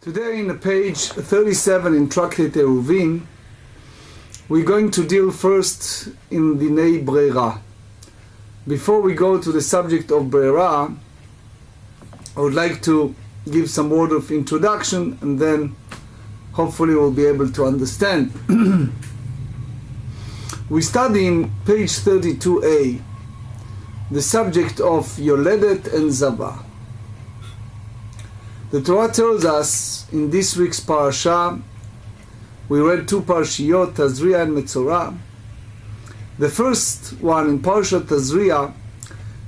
Today in page 37 in Tractate Círuvin, we're going to deal first in Dinei Breira. Before we go to the subject of Breira, I would like to give some word of introduction and then hopefully we'll be able to understand. We study in page 32a the subject of Yoledet and Zava. The Torah tells us in this week's parasha, we read two parashiyot, Tazria and Metzorah. The first one in Parashat Tazria,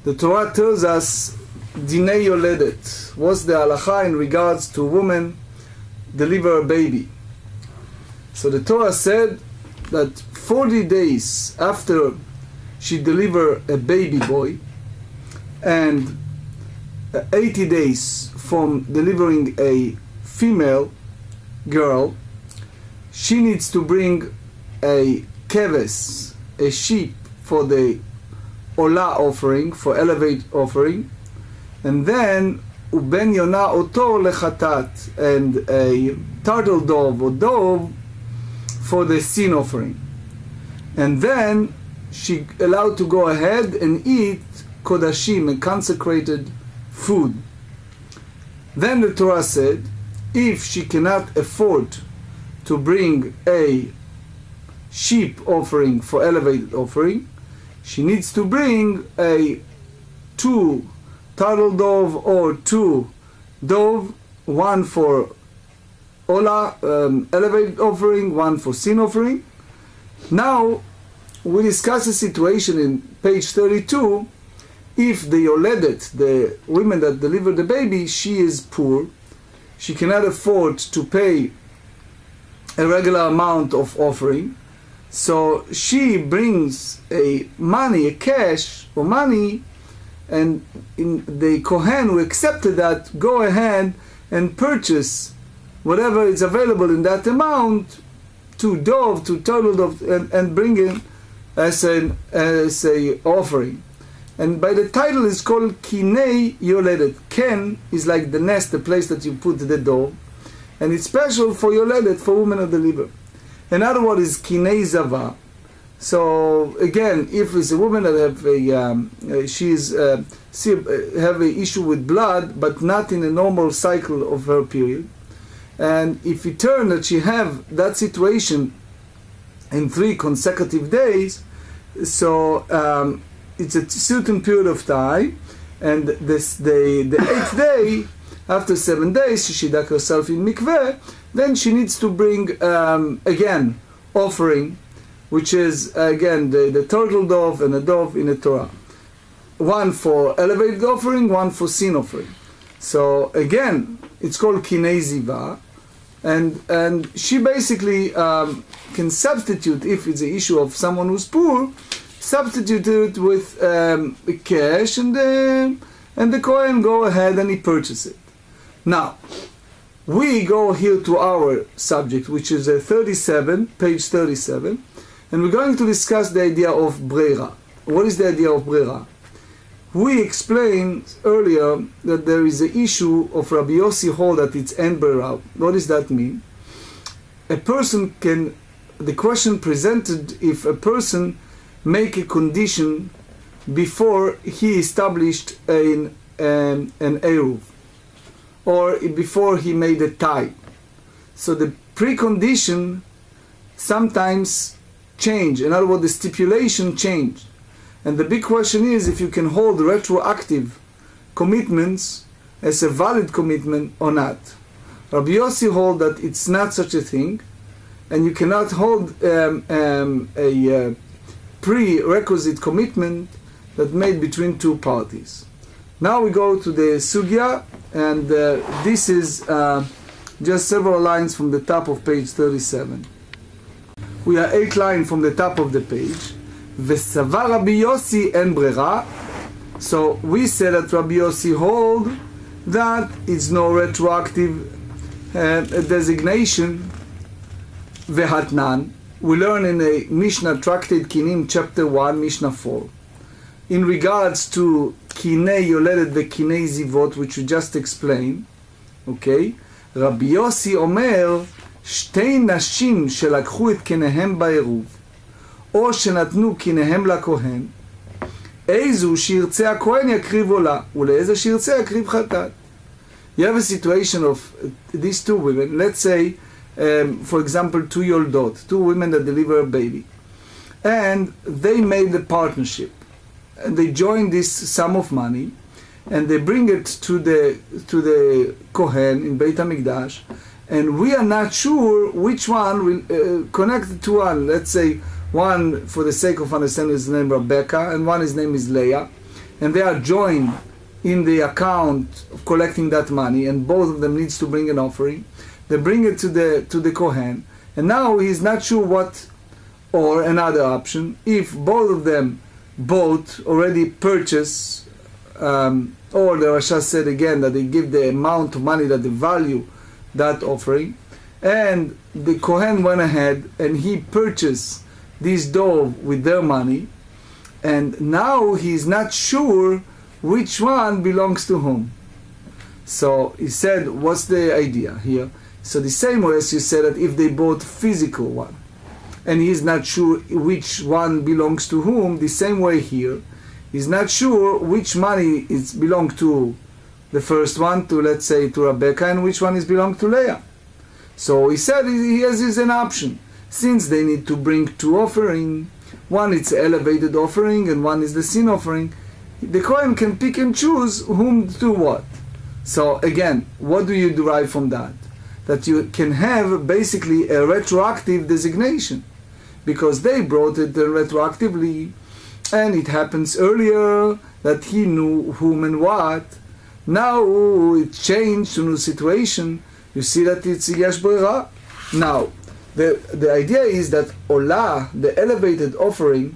the Torah tells us Dinei Yoledet. What's the halacha in regards to a woman deliver a baby? So the Torah said that 40 days after she delivered a baby boy and 80 days from delivering a female girl, she needs to bring a keves, a sheep, for the olah offering, for elevate offering, and then uben yona oto lechatat, and a turtle dove or dove for the sin offering. And then she allowed to go ahead and eat kodashim, a consecrated food. Then the Torah said, if she cannot afford to bring a sheep offering for elevated offering, she needs to bring a 2 turtle dove or 2 dove, one for olah, elevated offering, one for sin offering. Now we discuss a situation in page 32. If the yoledet, the women that deliver the baby, she is poor, she cannot afford to pay a regular amount of offering, so she brings a money, a cash or money, and the Kohen who accepted that go ahead and purchase whatever is available in that amount, 2 dove, 2 turtle dove, and bring in as a offering. And by the title is called Kinei Yoledet. Ken is like the nest, the place that you put the dove, and it's special for Yoledet, for women who deliver. Another word is Kinei Zava. So again, if it's a woman that have have an issue with blood, but not in a normal cycle of her period, and if it turns that she have that situation in 3 consecutive days, so it's a certain period of time, and the 8th day, after 7 days, she dug herself in mikveh, then she needs to bring again offering, which is again the turtle dove and a dove in the Torah, one for elevated offering, one for sin offering. So again, it's called kinei ziva, and she basically can substitute, if it's an issue of someone who's poor, substitute it with cash, and the Kohen go ahead and he purchase it. Now, we go here to our subject, which is page 37, and we're going to discuss the idea of breira. What is the idea of breira? We explained earlier that there is an issue of Rabbi Yossi hold that it's en breira. What does that mean? A person can, the question presented, if a person make a condition before he established an Eruv, or before he made a tie. So the precondition sometimes change. In other words, the stipulation changed. And the big question is if you can hold retroactive commitments as a valid commitment or not. Rabbi Yossi hold that it's not such a thing, and you cannot hold a prerequisite commitment that made between 2 parties. Now we go to the sugya, and this is just several lines from the top of page 37. We are 8 lines from the top of the page. V'savar Rabbi Yossi en brera. So we said that Rabbi Yossi hold that it's no retroactive designation. V'hatnan. We learn in a Mishnah, Tractate Kinim, chapter 1, Mishnah 4. In regards to Kinei Yoledet ve Kinei Zivot, which we just explained, okay, רבי יוסי אומר, שתי נשים שלקחו את קניהם בעירוב, או שנתנו קניהם לכהן, איזו שירצה הכהן יקריב עולה, ולאיזה שירצה יקריב חטאת. You have a situation of these two women, let's say, for example, 2-year-old daughter, two women that deliver a baby, and they made a partnership, and they joined this sum of money, and they bring it to the Kohen in Beit HaMikdash, and we are not sure which one will connect to one. Let's say one, for the sake of understanding, is named Rebecca, and one his name is Leah, and they are joined in the account of collecting that money, and both of them needs to bring an offering. They bring it to the Kohen, and now he's not sure what, or another option, if both of them both already purchase, or the Rasha said again that they give the amount of money that they value that offering, and the Kohen went ahead and he purchased this dove with their money, and now he's not sure which one belongs to whom. So he said, what's the idea here? So the same way as you said that if they bought physical one, and he's not sure which one belongs to whom, the same way here, he's not sure which money is belong to the first one, to let's say to Rebecca, and which one is belong to Leah. So he said he has an option. Since they need to bring two offering, one is elevated offering and one is the sin offering, the Kohen can pick and choose whom to do what. So again, what do you derive from that? That you can have basically a retroactive designation, because they brought it retroactively, and it happens earlier that he knew whom and what. Now it changed to a new situation. You see that it's yesh brera. Now, the idea is that Olah, the elevated offering,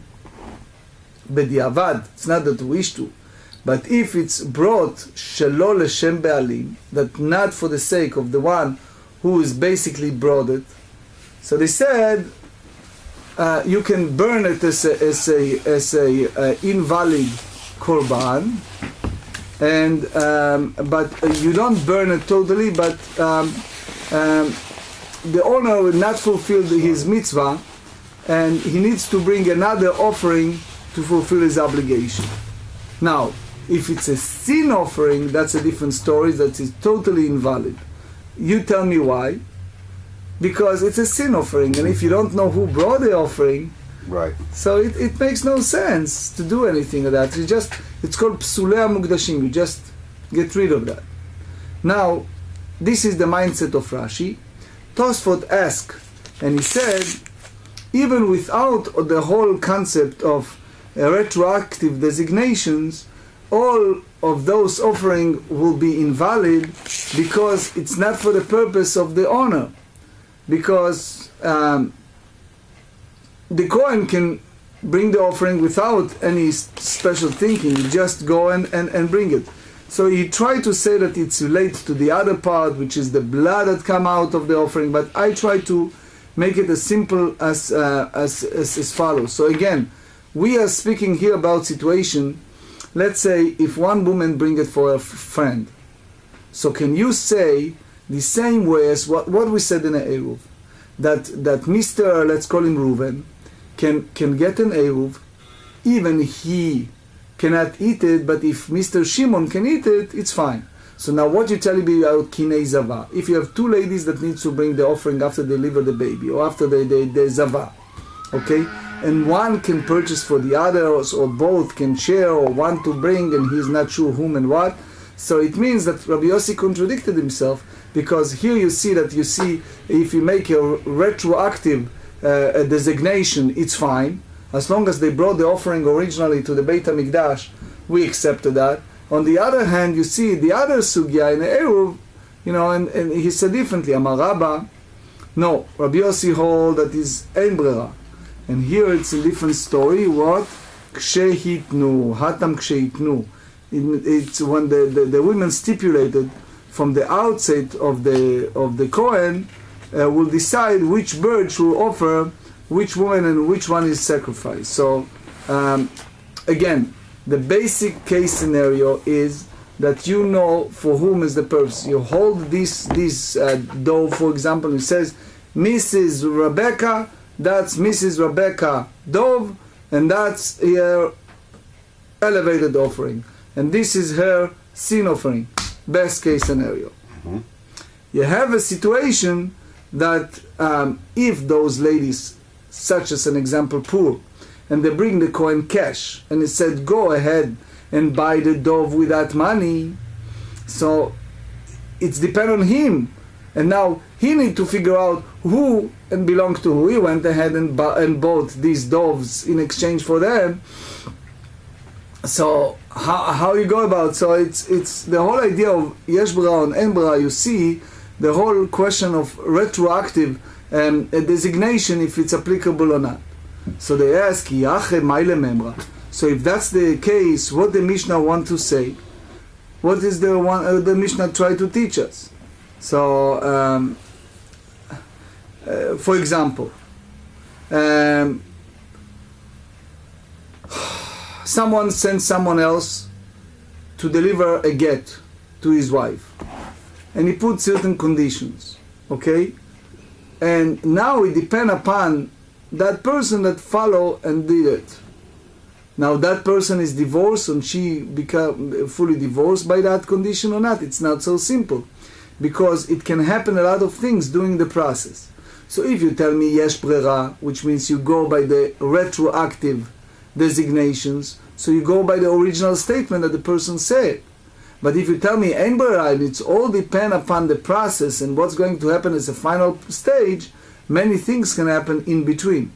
b'diavad, it's not that we wish to, but if it's brought shelo l'shem be'alim, that not for the sake of the one who is basically brought it, so they said you can burn it as a invalid korban, and but you don't burn it totally, but the owner will not fulfill his mitzvah, and he needs to bring another offering to fulfill his obligation. Now, if it's a sin offering, that's a different story, that is totally invalid. You tell me why? Because it's a sin offering, and if you don't know who brought the offering, right, so it makes no sense to do anything of that. It's called psulei mukdashim. You just get rid of that. Now, this is the mindset of Rashi. Tosfot asked, and he said, even without the whole concept of retroactive designations, all of those offering will be invalid, because it's not for the purpose of the owner. Because the Kohen can bring the offering without any special thinking, you just go and bring it. So he tried to say that it's related to the other part, which is the blood that come out of the offering, but I try to make it as simple as follows. So again, we are speaking here about situation, let's say if one woman bring it for a friend, so can you say the same way as what we said in the Eruv, that Mr., let's call him Reuven, can get an Eruv, even he cannot eat it, but if Mr. Shimon can eat it, it's fine. So now what you're telling me about kinei zava, if you have two ladies that need to bring the offering after they deliver the baby, or after the zava, okay, and one can purchase for the other, or both can share, or one to bring, and he's not sure whom and what, so it means that Rabbi Yossi contradicted himself, because here you see if you make a retroactive designation, it's fine. As long as they brought the offering originally to the Beit HaMikdash, we accepted that. On the other hand, you see the other sugya in the Eruv, and he said differently. Amar Rabba, no, Rabbi Yossi hold that is ein brera. And here it's a different story. What? Kshehitnu, hatam kshehitnu. It's when the women stipulated from the outset of the Kohen will decide which bird should offer which woman and which one is sacrificed. So again, the basic case scenario is that you know for whom is the purpose. You hold this dove, for example, it says Mrs. Rebecca, that's Mrs. Rebecca dove, and that's her elevated offering. And this is her sin offering, best case scenario. You have a situation that if those ladies, such as an example, poor, and they bring the Kohen cash, and it said, go ahead and buy the dove with that money, so it's depend on him. And now he need to figure out who and belong to who. He went ahead and bought these doves in exchange for them. So how you go about? So it's the whole idea of yesh b'ra and en b'ra. You see the whole question of retroactive a designation, if it's applicable or not. So they ask, Yache maile memra. So if that's the case, what the Mishnah want to say? What is the Mishnah try to teach us? So, for example, someone sends someone else to deliver a get to his wife, and he put certain conditions, okay? And now it depends upon that person that follow and did it. Now that person is divorced, and she become fully divorced by that condition or not. It's not so simple, because it can happen a lot of things during the process. So if you tell me yesh brera, which means you go by the retroactive designations, so you go by the original statement that the person said. But if you tell me ein brera, and it's all depend upon the process and what's going to happen as a final stage, many things can happen in between.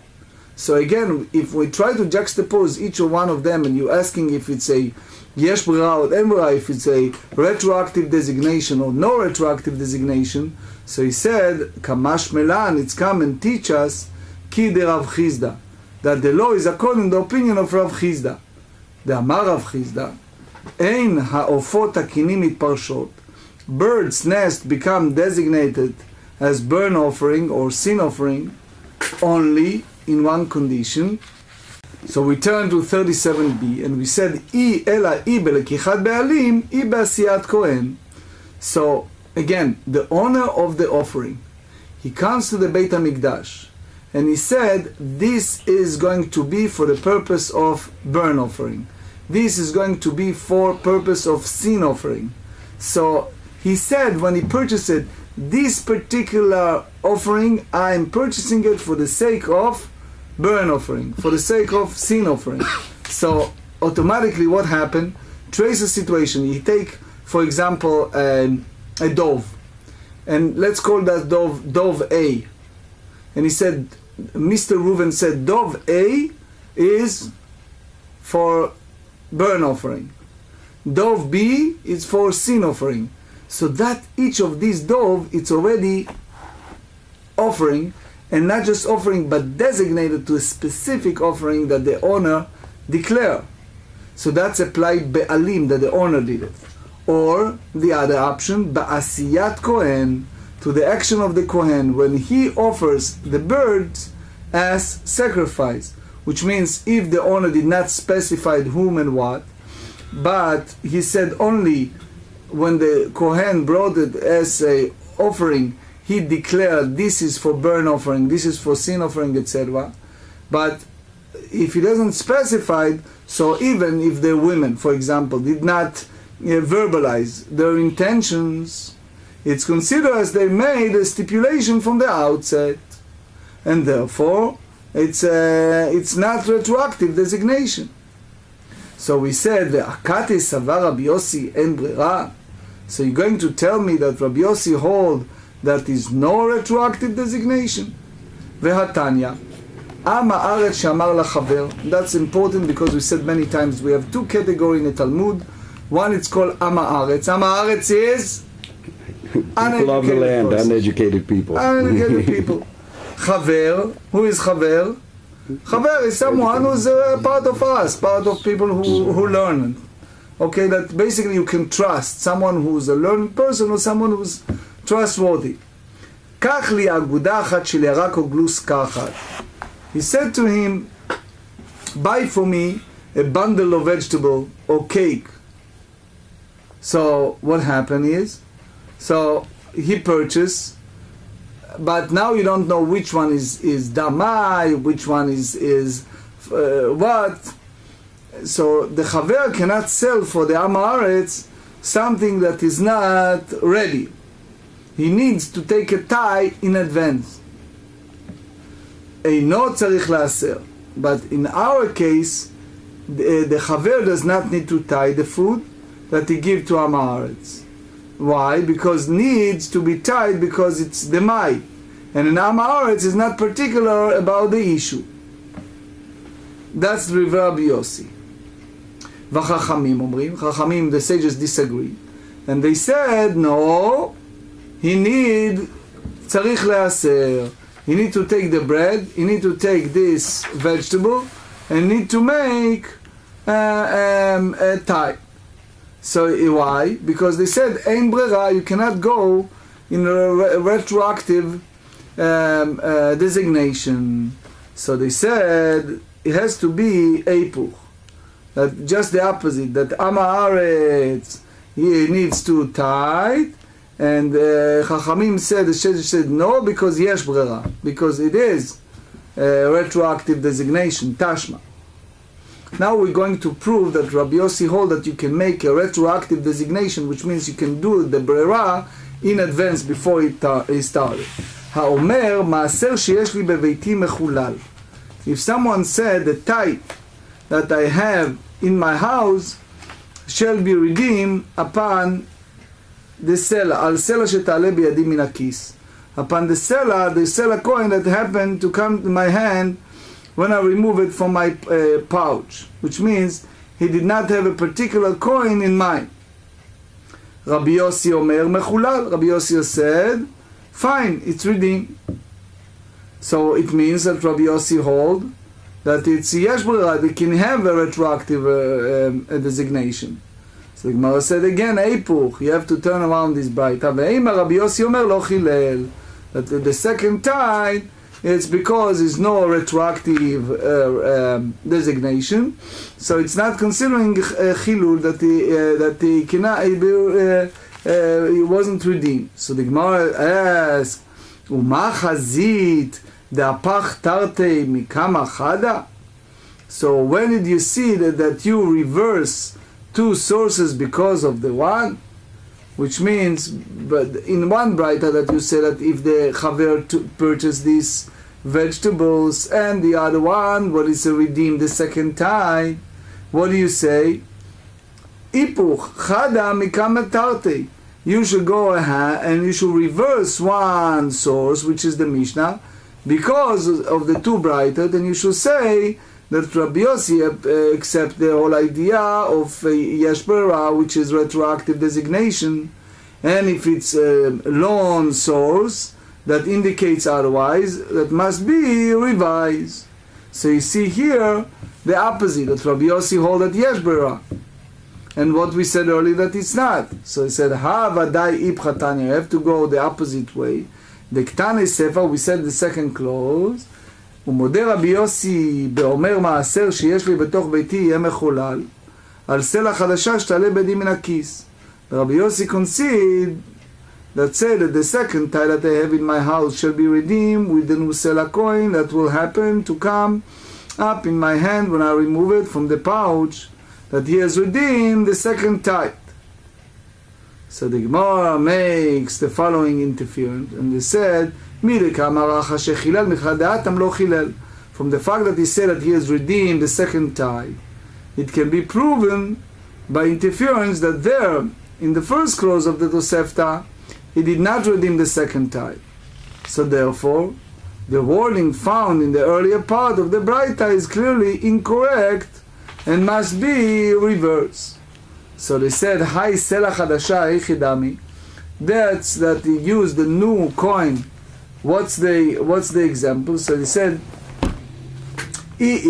So again, if we try to juxtapose each one of them, and you're asking if it's a yesh brera or en brera, if it's a retroactive designation or no retroactive designation, so he said, Kamash Melan, it's come and teach us, Ki de Rav Chizda, that the law is according to the opinion of Rav Chizda. The Amar Rav Chizda, Ein ha'ofot hakinim mitparshot, birds' nest become designated as burnt offering or sin offering only in one condition. So we turn to 37b, and we said, I ela I belekichat be'alim, I be'asiyat kohen. So again, the owner of the offering, he comes to the Beit HaMikdash, and he said, this is going to be for the purpose of burnt offering. This is going to be for purpose of sin offering. So he said, when he purchased it, this particular offering, I am purchasing it for the sake of burnt offering, for the sake of sin offering. So automatically what happened? Trace a situation. You take, for example, a dove, and let's call that dove A. And he said, Mr. Reuven said, dove A is for burnt offering. Dove B is for sin offering. So that each of these dove, it's already offering, and not just offering, but designated to a specific offering that the owner declare. So that's applied be'alim, that the owner did it. Or the other option, ba'asiyat kohen, to the action of the kohen when he offers the birds as sacrifice. Which means if the owner did not specify whom and what, but he said only when the kohen brought it as a offering, he declared this is for burnt offering, this is for sin offering, etc. But if he doesn't specify, so even if the women, for example, did not verbalize their intentions, it's considered as they made a stipulation from the outset, and therefore it's not retroactive designation. So we said the Akate Savar Rabbi Yossi en brera. So you're going to tell me that Rabbi Yossi hold that is no retroactive designation? Vehatanya Ama Aretz Shamar Lachaver. That's important because we said many times we have two categories in the Talmud. One it's called Ama Aretz. Ama Aretz is people of the land, uneducated people. Uneducated people. Chaver, who is Chaver? Chaver is someone who's a part of us, part of people who learn. Okay, that basically you can trust someone who's a learned person or someone who's trustworthy. Kach li aguda achat shel yarak o glus kachat. He said to him, buy for me a bundle of vegetable or cake. So what happened is, so he purchased, but now you don't know which one is damai, which one is what. So the chaver cannot sell for the Am Haaretz something that is not ready. He needs to take a tie in advance. Eino tzarich la'aser. But in our case, the chaver does not need to tie the food that he give to Am Haaretz. Why? Because needs to be tied because it's the mai. And an Am Haaretz is not particular about the issue. That's Rabbi Yossi. V'chachamim omrim. Chachamim, the sages disagree. And they said, no, he need, tzarich le'aser. He need to take the bread, he need to take this vegetable, and need to make a tie. So why? Because they said, ein brera, you cannot go in a retroactive designation. So they said, it has to be eipuch. That just the opposite, that Am Haaretz, he needs to tie, and Chachamim said, the Shedder said, no, because yesh brera, because it is a retroactive designation, tashma. Now we're going to prove that Rabbi Yossi hold that you can make a retroactive designation, which means you can do the brera in advance before it started. Ha'omer ma'aser sheyesh li beveiti mechulal. If someone said the tithe that I have in my house shall be redeemed upon the seller, al seller shetale biyadi min hakis. Upon the seller coin that happened to come to my hand when I remove it from my pouch, which means he did not have a particular coin in mind. Rabbi Yossi omer mechulal. Rabbi Yossi said, fine, it's redeemed. So it means that Rabbi Yossi hold that it's yesh brera, they can have a retroactive designation. So the Gemara said again, eipuch, you have to turn around this braita. Ve'ema Rabbi Yossi omer lo chilel, that the second time it's because it's no retroactive designation, so it's not considering chilul that he cannot, he wasn't redeemed. So the Gemara asks, Uma chazit de'apach tarte mikama chada? So when did you see that you reverse two sources because of the one? Which means, but in one braita that you say that if the chaver purchased these vegetables and the other one, what is redeemed the second time? What do you say? Ipuch chada mikama tarte. You should go ahead and you should reverse one source, which is the Mishnah, because of the two braita, then you should say that Rabbi Yossi accept the whole idea of yesh brera, which is retroactive designation, and if it's a loan source that indicates otherwise, that must be revised. So you see here the opposite, that Rabbi Yossi hold that yesh brera, and what we said earlier that it's not. So he said, ha vadai ipchatanya, you have to go the opposite way. The Ktane Sefer, we said the second clause, ומודה רבי יוסי באומר מעשר שיש לי בתוך ביתי יהיה מחולל על סלע חדשה שתעלה בדין מן הכיס. Rabbi Yossi concede that said that the second tie that I have in my house shall be redeemed with the new sela coin that will happen to come up in my hand when I remove it from the pouch, that he has redeemed the second tie. So the Gemara makes the following interference, and they said, from the fact that he said that he has redeemed the second tie, it can be proven by interference that there, in the first clause of the Tosefta, he did not redeem the second tie. So therefore, the wording found in the earlier part of the Braita is clearly incorrect and must be reversed. So they said, Hai Sela Chadasha Eichidami. That's that he used the new coin. What's the example? So they said, if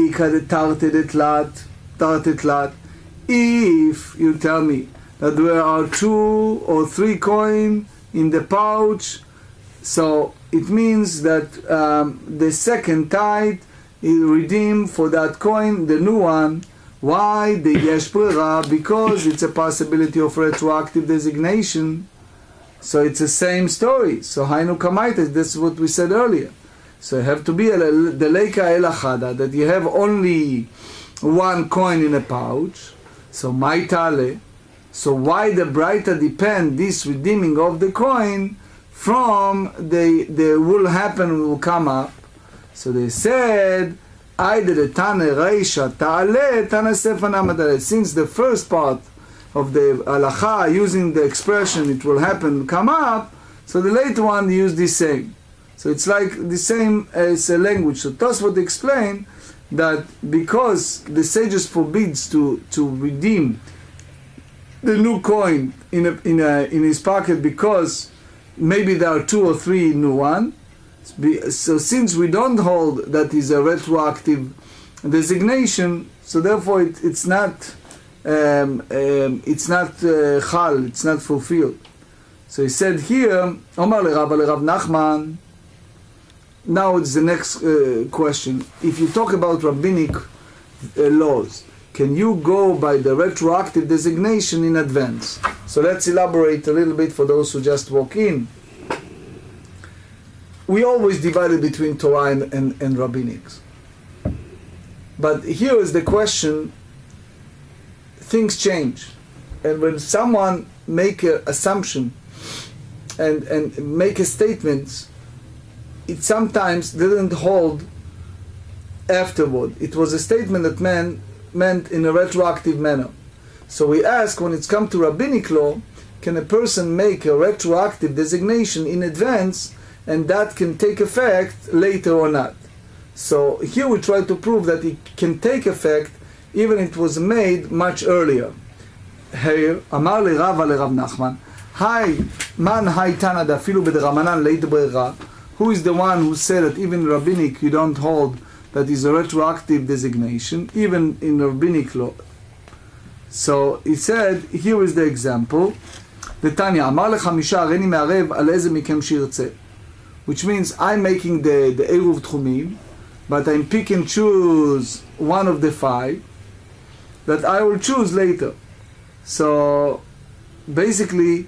you tell me that there are 2 or 3 coins in the pouch, so it means that the second tithe is redeemed for that coin, the new one, Why the yesh brera? Because it's a possibility of retroactive designation. So it's the same story. So hainu kamaites, that's what we said earlier. So you have to be the leika el achada, that you have only one coin in a pouch. So maitale. So why the Braita depend this redeeming of the coin from the will happen, will come up? So they said, either the Tane Reisha Ta'ale, Tane Sefana Madale. Since the first part of the halacha using the expression it will happen, come up, so the later one use the same. So it's like the same as a language. So Tosfot explain that because the sages forbids to redeem the new coin in his pocket because maybe there are 2 or 3 new one. So since we don't hold that is a retroactive designation, so therefore it's not chal, it's not fulfilled. So he said here, Omar le Rav Nachman. Now it's the next question. If you talk about rabbinic laws, can you go by the retroactive designation in advance? So let's elaborate a little bit for those who just walk in. We always divided between Torah and rabbinics. But here is the question, things change. And when someone make an assumption and make a statement, it sometimes didn't hold afterward. It was a statement that meant in a retroactive manner. So we ask, when it's come to rabbinic law, can a person make a retroactive designation in advance and that can take effect later or not? So here we try to prove that it can take effect even if it was made much earlier. Here, Amar le Rava le Rav Nachman, Hai man hai tana da filu b'deramanan leit brera. Who is the one who said that even rabbinic you don't hold that is a retroactive designation, even in rabbinic law? So he said, here is the example. The Tanya, Amar lechamisha areni me'arev al eze mikem shirtze. Which means I'm making the Eruv Tchumim, but I'm pick and choose one of the 5 that I will choose later. So basically,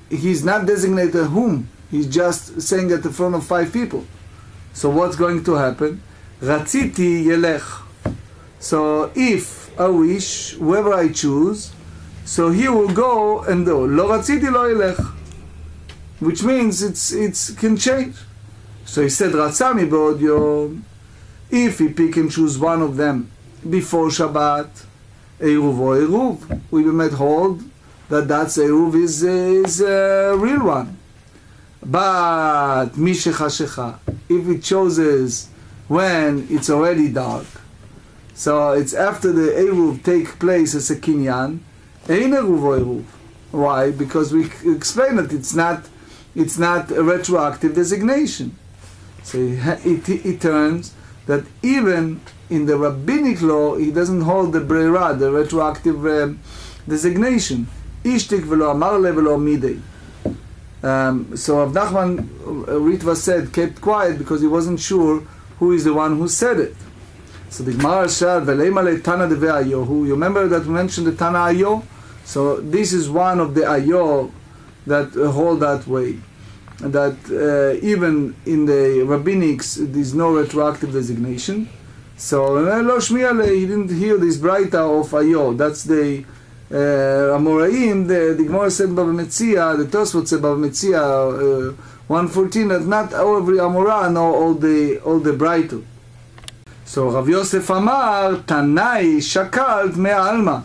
he's not designated whom. He's just saying at the front of 5 people. So what's going to happen? Ratziti yelech. So if I wish, whoever I choose, so he will go and do. Lo ratziti lo yelech. Which means it can change. So he said, Ratzami be'od yom. If he pick and choose one of them before Shabbat, Eruv or Eruv, we might hold that Eruv is a real one. But Mishechashecha, if it chooses when it's already dark, so it's after the Eruv take place as a Kinyan, Ein Eruv or Eruv. Why? Because we explain that it's not a retroactive designation. So it turns that even in the rabbinic law, he doesn't hold the brera, the retroactive designation. Ishtik velo amar le velo midei. So Rav Nachman, Ritva said, kept quiet because he wasn't sure who is the one who said it. So the Gemara said, Veleima le Tana de Ayo. You remember that we mentioned the Tana Ayo? So this is one of the Ayo that hold that way. That even in the rabbinics, there's no retroactive designation. So Lo Shmiya, he didn't hear this Braita of Ayo. That's the Amoraim, the Gemara said Bava Metzia, the Tosfot said Bava Metzia 114, that not every Amorah know all the Braito. So Rav Yosef Amar, Tanai Shakalt Me'alma.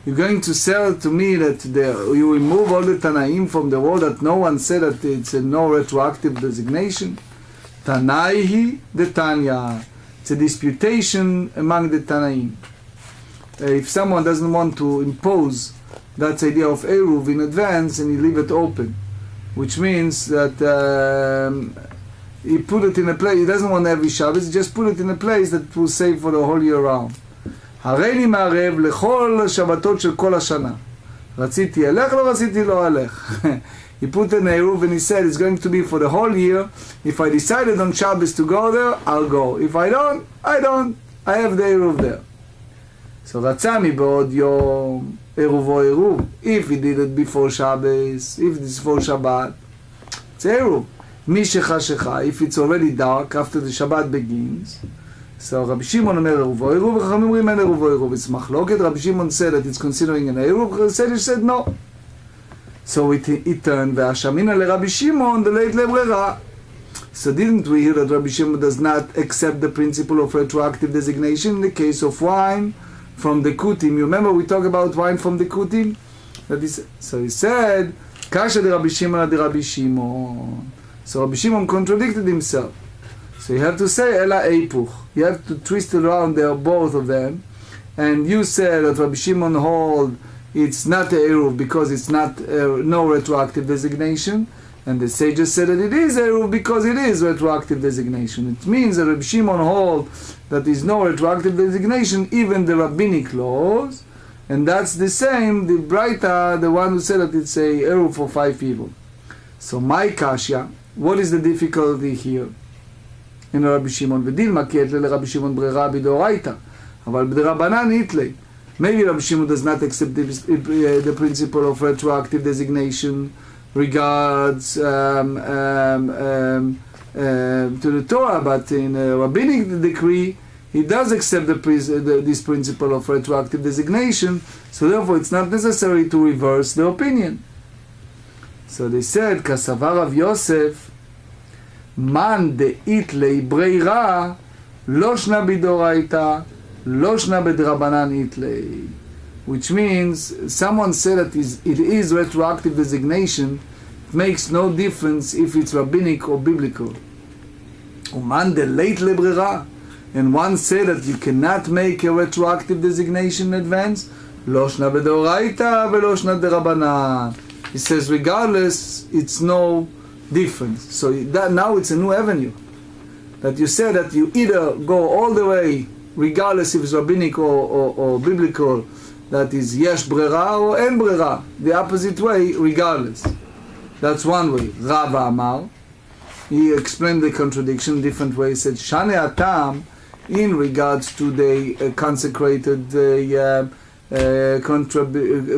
You're going to sell to me that you remove all the Tanaim from the world, that no one said that it's a no retroactive designation? Tanaihi the Tanya. It's a disputation among the Tanaim. If someone doesn't want to impose that idea of Eruv in advance and he leave it open, which means that he put it in a place, he doesn't want every Shabbos, he just put it in a place that will save for the whole year round. הריני מערב לכל שבתות של כל השנה. רציתי אלך, לא רציתי לא אלך. He put in Eruv and he said it's going to be for the whole year. If I decided on Shabbos to go there, I'll go. If I don't, I don't. I have the Eruv there. So רצה מבעוד יום, עירוב או עירוב. If he did it before Shabbos, if it's before Shabbat, it's עירוב. משחשיכה, if it's already dark after the Shabbat begins, so Rabbi Shimon אומר עירוב או עירוב, וחכמים אומרים אין עירוב או עירוב. It's מחלוקת. Rabbi Shimon said that it's considering an עירוב, Sedish said no. So it turned, והשמינא לרבי שמעון דלית לברירה. So didn't we hear that Rabbi Shimon does not accept the principle of retroactive designation in the case of wine from the kutim? You remember we talked about wine from the kutim? So he said, Kasha de Rabbi Shimon de Rabbi Shimon. So Rabbi Shimon contradicted himself. So you have to say, Ela Eipuch. You have to twist it around there, both of them. And you said that Rabbi Shimon hold it's not a Eruv because it's not no retroactive designation. And the sages said that it is Eruv because it is retroactive designation. It means that Rabbi Shimon hold that there is no retroactive designation, even the rabbinic laws. And that's the same, the Braita, the one who said that it's a Eruv for 5 people. So my Kashya, what is the difficulty here? In Rabbi Shimon, ודילמה כי יתלה לרבי שמעון ברירה בדאורייתא, אבל בדרבנן יתלה. Maybe Rabbi Shimon does not accept the principle of retroactive designation regards to the Torah, but in a rabbinic decree, he does accept this principle of retroactive designation, so therefore it's not necessary to reverse the opinion. So they said, Kasavar Rav Yosef, Man de'itlei breira, lo shna bidoraita, lo shna bedrabanan itlei. Which means, someone said that it is retroactive designation, it makes no difference if it's rabbinic or biblical. Uman deleit lebrera, and one said that you cannot make a retroactive designation in advance, lo shna bedoraita velo shna derabanan. He says regardless, it's no difference. So that now it's a new avenue. That you said that you either go all the way, regardless if it's rabbinic or biblical, that is yesh brera or en brera. The opposite way, regardless. That's one way. Rav Amar, he explained the contradiction different way. He said, Shane Atam, in regards to the consecrated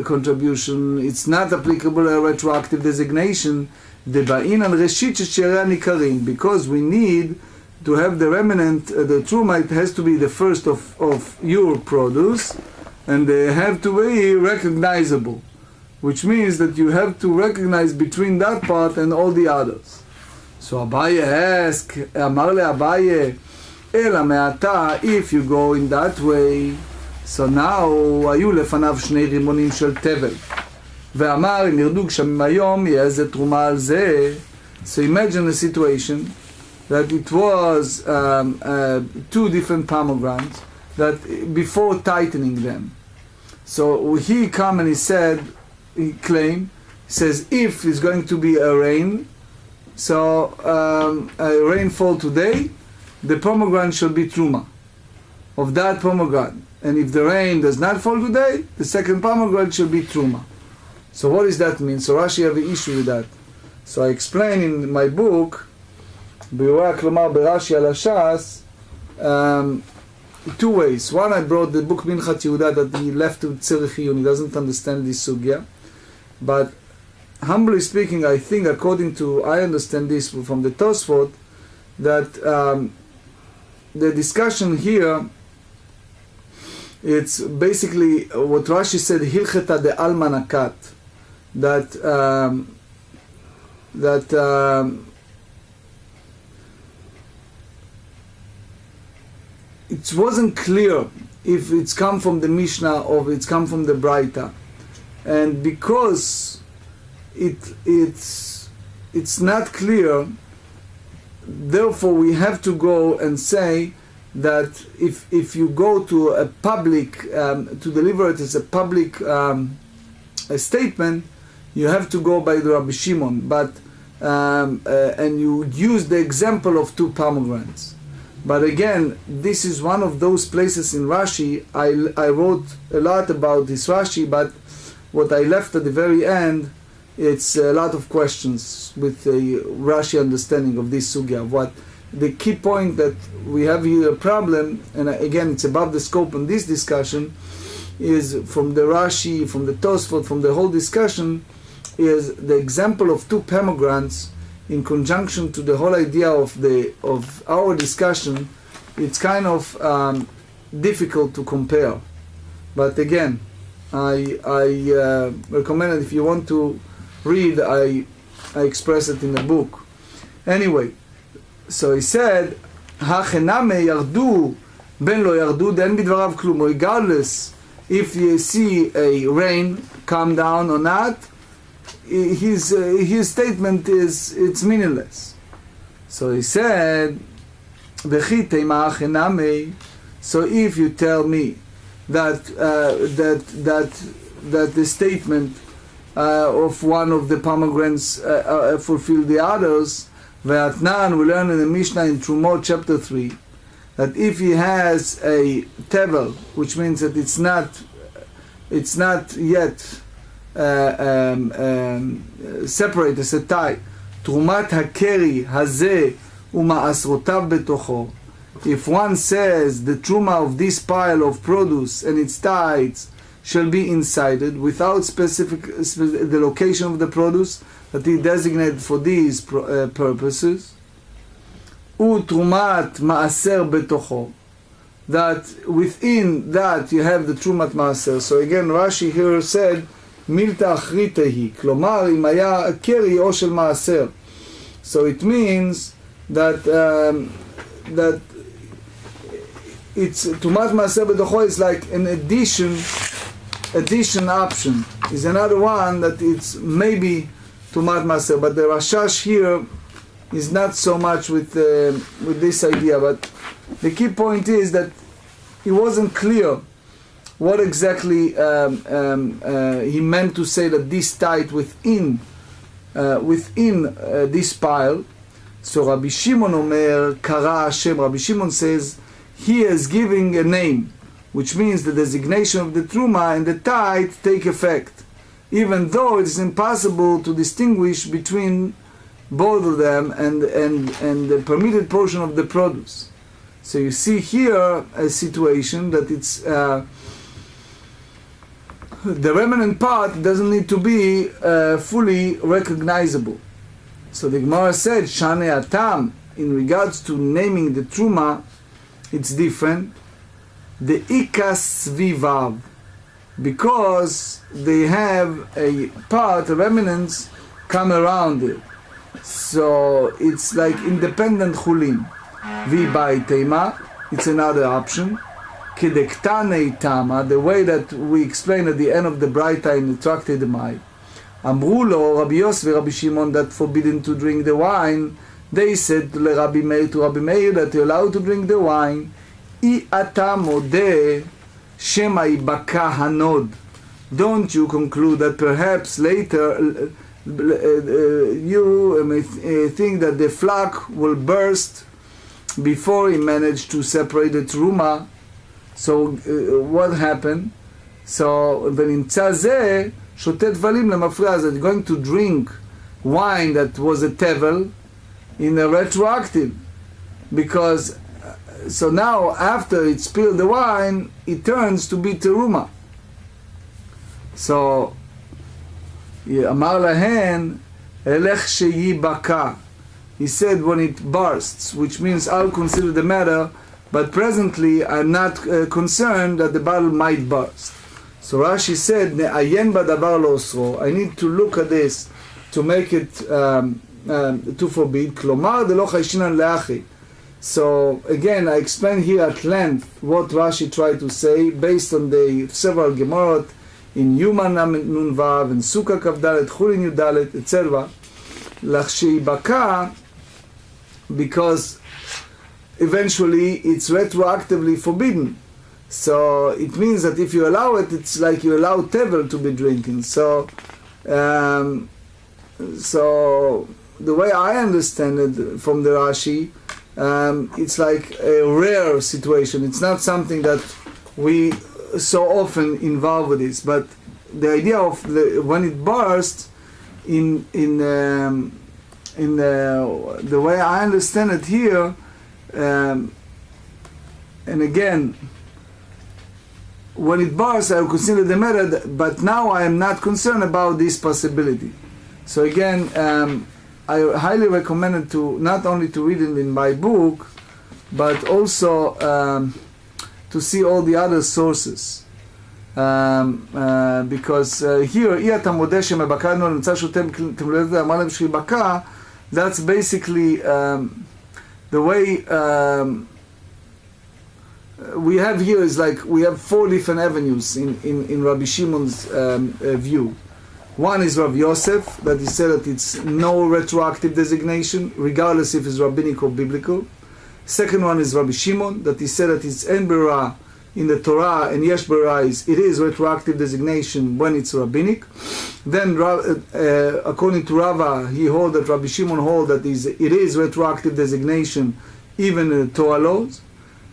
contribution, it's not applicable a retroactive designation, because we need to have the remnant, the truma, it has to be the first of your produce, and they have to be recognizable, which means that you have to recognize between that part and all the others. So Abaye asked, Amar le Abaye, Ela me'ata, if you go in that way, so now, היו לפניו 2 רימונים של תבל. ואמר, אם ירדו גשמים היום, יהיה איזה תרומה על זה. So imagine a situation that it was 2 different pomegranates that before tightening them. So he come and he said, he claimed, he says, if it's going to be a rain, so a rainfall today, the pomegranate shall be truma of that pomegranate. And if the rain does not fall today, the second pomegranate shall be truma. So what does that mean? So Rashi have an issue with that. So I explain in my book, ביורא כלומר ברש"י על הש"ס, 2 ways. One, I brought the book Minchat Yehuda that he left to Tzirich Iyun. He doesn't understand this sugya. But humbly speaking, I think according to, I understand this from the Tosfot, that the discussion here, it's basically what Rashi said, Hilcheta de Almanakat, that it wasn't clear if it's come from the Mishnah or it's come from the Braita, and because it's not clear, therefore we have to go and say that if you go to a public, to deliver it as a public a statement, you have to go by the Rabbi Shimon, but and you use the example of 2 pomegranates. But again, this is one of those places in Rashi, I wrote a lot about this Rashi, but what I left at the very end, it's a lot of questions with the Rashi understanding of this sugya. What the key point that we have here a problem, and again it's above the scope in this discussion, is from the Rashi, from the Tosfot, from the whole discussion, is the example of two pomegranates in conjunction to the whole idea of our discussion. It's kind of difficult to compare, but again, I recommend it. If you want to read, I express it in a book. Anyway, so he said, "Hachename yardu ben lo yardu den bidvarav klum." Regardless if you see a rain come down or not, his statement is it's meaningless. So he said, "V'chi teima hachename." So if you tell me that the statement of one of the pomegranates fulfill the others. Ve'atnan, we learn in the Mishnah in Trumot chapter 3 that if he has a tevel, which means that it's not yet separate as a tie, Trumat hakeri hazeh uma'asrotav betocho. If one says the truma of this pile of produce and its tithes shall be incited without the location of the produce that he designated for these purposes, utrumat maaser betocho, that within that you have the trumat maaser. So again, Rashi here said milta achritehi, klomar im haya keri o shel maaser. So it means that it's trumat maaser betocho is like an addition option. Is another one that it's maybe Tumat Maser, but the Rashash here is not so much with this idea. But the key point is that it wasn't clear what exactly he meant to say that this tied within this pile. So Rabbi Shimon Omer Kara Hashem. Rabbi Shimon says he is giving a name, which means the designation of the truma and the tithe take effect, even though it is impossible to distinguish between both of them and the permitted portion of the produce. So you see here a situation that it's the remnant part doesn't need to be fully recognizable. So the Gemara said, Shane Atam, in regards to naming the truma, it's different. The ikas vivav, because they have a part, a remnants come around it. So it's like independent chulin. Vi tema, it's another option. Kedektane tama, the way that we explain at the end of the Braita in the Tractate Demai. Amrulo, Rabbi Yosef, Rabbi Shimon, that forbidden to drink the wine. They said to Rabbi Meir that you're allowed to drink the wine. I ata modeh shema ibaka hanod. Don't you conclude that perhaps later you may think that the flock will burst before he managed to separate the truma? So what happened? So v'nimtza zeh shotet valim lemafria, that going to drink wine that was a tevel in a retroactive, because so now after it spilled the wine, it turns to be teruma. So amar lahen elech sheyibaka, he said when it bursts, which means I'll consider the matter, but presently I'm not concerned that the bottle might burst. So Rashi said ne'ayen badavar lo osro, I need to look at this to make it to forbid. Klomar de lo chayshinan leachi. So again, I explain here at length what Rashi tried to say based on the several Gemorot in Yuma Nun Vav and Sukkah Kavdalet, Chulin Yudalet, etc. Lachshei Baka, because eventually it's retroactively forbidden. So it means that if you allow it, it's like you allow tevel to be drinking. So the way I understand it from the Rashi, it's like a rare situation. It's not something that we so often involve with this. But the idea of when it bursts, in the way I understand it here, and again, when it bars, I will consider the matter, but now I am not concerned about this possibility. So again, I highly recommend it to not only to read it in my book, but also to see all the other sources. Because here, that's basically the way we have here is like we have 4 different avenues in Rabbi Shimon's view. One is Rav Yosef, that he said that it's no retroactive designation, regardless if it's rabbinic or biblical. Second one is Rabbi Shimon, that he said that it's en bera in the Torah and yesh bera it is retroactive designation when it's rabbinic. Then according to Rava, he holds that Rabbi Shimon holds that it is retroactive designation even in the Torah laws.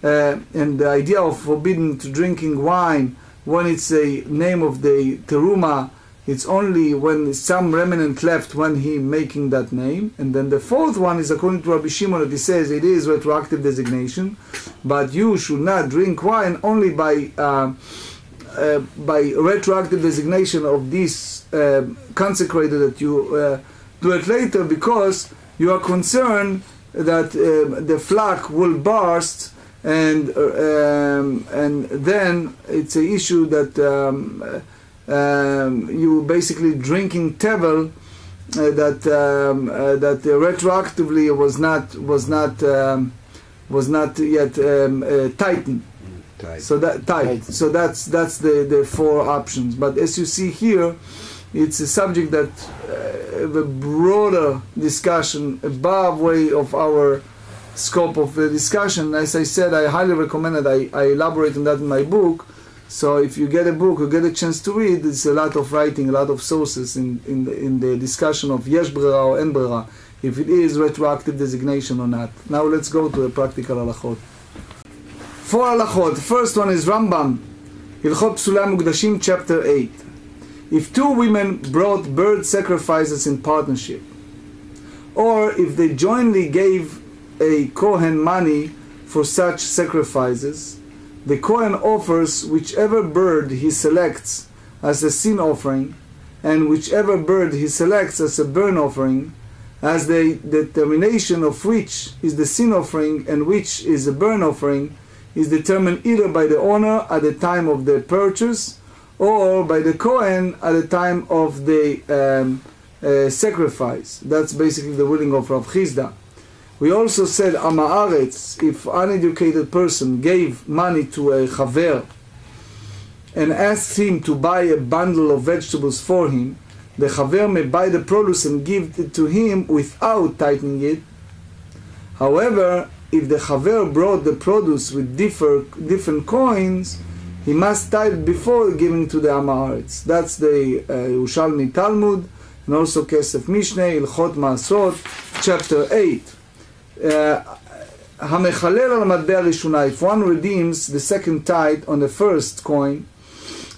And the idea of forbidden to drinking wine when it's a name of the teruma, it's only when some remnant left when he making that name. And then the fourth one is according to Rabbi Shimon, that he says it is retroactive designation, but you should not drink wine only by retroactive designation of this consecrated that you do it later, because you are concerned that the flock will burst, and then it's an issue that you basically drinking tevel that retroactively was not yet tightened. So that's the 4 options. But as you see here, it's a subject that a broader discussion above way of our scope of the discussion. As I said, I highly recommend it. I elaborate on that in my book. So if you get a book, you get a chance to read, it's a lot of writing, a lot of sources in the discussion of yesh brera or en brera, if it is retroactive designation or not. Now let's go to the practical halachot. 4 halachot. The first one is Rambam, Hilchot Psulei Mukdashim, chapter 8. If 2 women brought bird sacrifices in partnership, or if they jointly gave a Kohen money for such sacrifices, the Kohen offers whichever bird he selects as a sin offering, and whichever bird he selects as a burnt offering, as the determination of which is the sin offering and which is a burnt offering is determined either by the owner at the time of the purchase or by the Kohen at the time of the sacrifice. That's basically the ruling of Rav Chizda. We also said, Ama'aretz, if uneducated person gave money to a chaver and asked him to buy a bundle of vegetables for him, the chaver may buy the produce and give it to him without tightening it. However, if the chaver brought the produce with different coins, he must tighten before giving to the Ama'aretz. That's the Yerushalmi Talmud, and also Kesef Mishneh, Ilchot Maasrot, chapter 8. If one redeems the second tithe on the first coin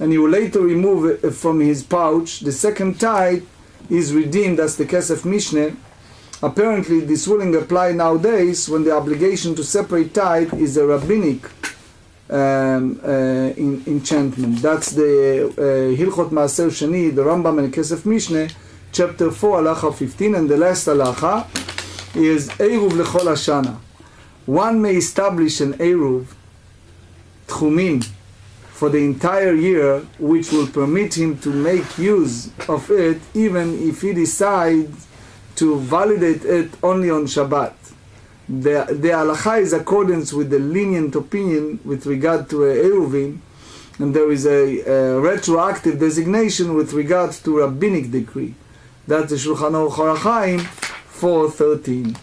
and he will later remove it from his pouch, the second tithe is redeemed. That's the Kesef Mishneh. Apparently this ruling apply nowadays when the obligation to separate tithe is a rabbinic enchantment. That's the Hilchot Maaser Sheni, the Rambam and Kesef Mishneh, chapter 4, halacha 15, and the last halacha is Eiruv lechol hashana. One may establish an Eiruv, Tchumin, for the entire year, which will permit him to make use of it even if he decides to validate it only on Shabbat. The halacha is accordance with the lenient opinion with regard to Eiruvin, and there is a retroactive designation with regard to rabbinic decree. That's the Shulchan Aruch Harachaim 4:13.